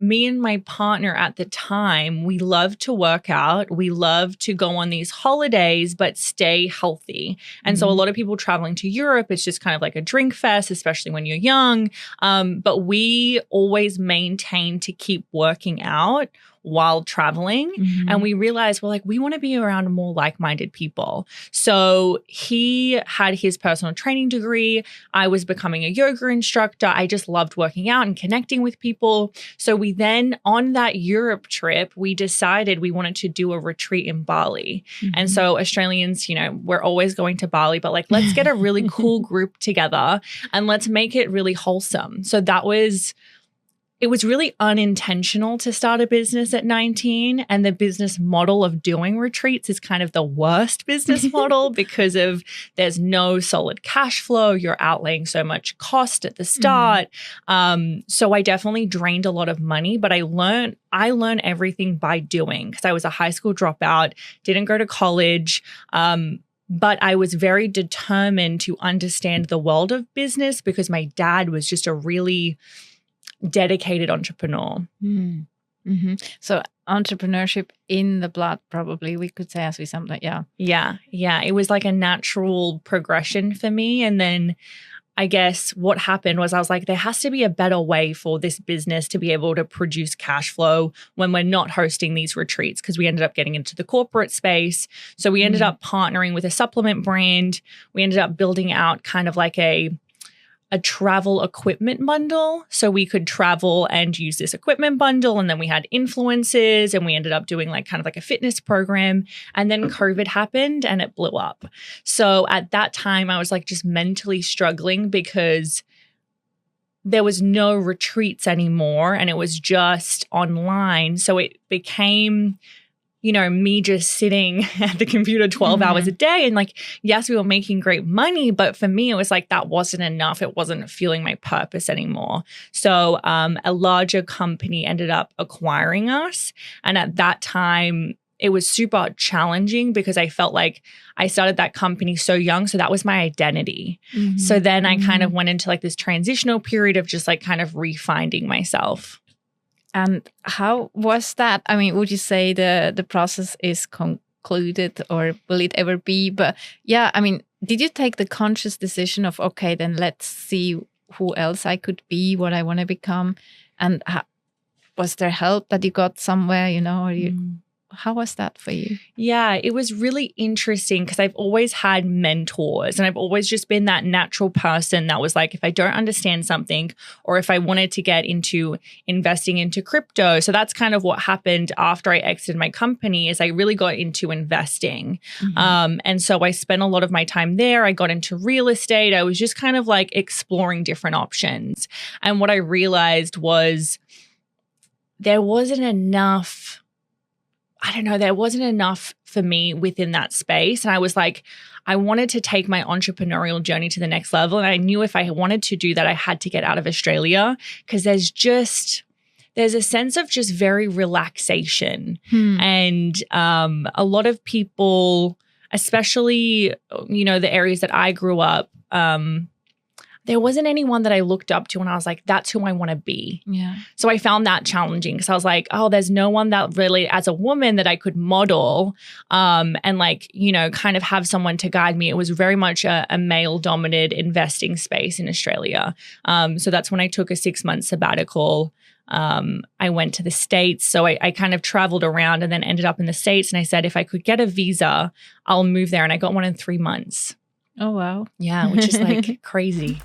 me and my partner at the time, we love to work out. We love to go on these holidays, but stay healthy. And so a lot of people traveling to Europe, it's just kind of like a drink fest, especially when you're young. But we always maintain to keep working out while traveling. And we realized, well, like, we want to be around more like-minded people. So he had his personal training degree. I was becoming a yoga instructor. I just loved working out and connecting with people. So we then, on that Europe trip, we decided we wanted to do a retreat in Bali. And so Australians, you know, we're always going to Bali, but like, let's get a really cool group together and let's make it really wholesome. So it was really unintentional to start a business at 19, and the business model of doing retreats is kind of the worst business model because of there's no solid cash flow. You're outlaying so much cost at the start. So I definitely drained a lot of money, but I learned everything by doing because I was a high school dropout, didn't go to college. But I was very determined to understand the world of business because my dad was just a really dedicated entrepreneur. So entrepreneurship in the blood, probably we could say, as we something, yeah. It was like a natural progression for me. And then I guess what happened was I was like, there has to be a better way for this business to be able to produce cash flow when we're not hosting these retreats, because we ended up getting into the corporate space. So we ended up partnering with a supplement brand. We ended up building out kind of like a travel equipment bundle. So we could travel and use this equipment bundle. And then we had influences and we ended up doing like kind of like a fitness program. And then COVID happened and it blew up. So at that time, I was like just mentally struggling because there was no retreats anymore and it was just online. So it became, you know, me just sitting at the computer 12 hours a day. And like, yes, we were making great money, but for me, it was like, that wasn't enough. It wasn't fueling my purpose anymore. So a larger company ended up acquiring us. And at that time, it was super challenging because I felt like I started that company so young. So that was my identity. So then I kind of went into like this transitional period of just like kind of refinding myself. And how was that? I mean, would you say the process is concluded, or will it ever be? But yeah, I mean, did you take the conscious decision of, okay, then let's see who else I could be, what I want to become? And was there help that you got somewhere, you know, or how was that for you? Yeah, it was really interesting because I've always had mentors and I've always just been that natural person that was like, if I don't understand something or if I wanted to get into investing into crypto. So that's kind of what happened after I exited my company is I really got into investing. And so I spent a lot of my time there. I got into real estate. I was just kind of like exploring different options. And what I realized was there wasn't enough for me within that space. And I was like, I wanted to take my entrepreneurial journey to the next level. And I knew if I wanted to do that, I had to get out of Australia because there's a sense of just very relaxation. And a lot of people, especially, you know, the areas that I grew up, there wasn't anyone that I looked up to and I was like, that's who I want to be. Yeah. So I found that challenging because I was like, oh, there's no one that really, as a woman, that I could model and like, you know, kind of have someone to guide me. It was very much a male-dominated investing space in Australia. So that's when I took a 6-month sabbatical. I went to the States. So I kind of traveled around and then ended up in the States. And I said, if I could get a visa, I'll move there. And I got one in 3 months. Oh, wow. Yeah, which is like crazy.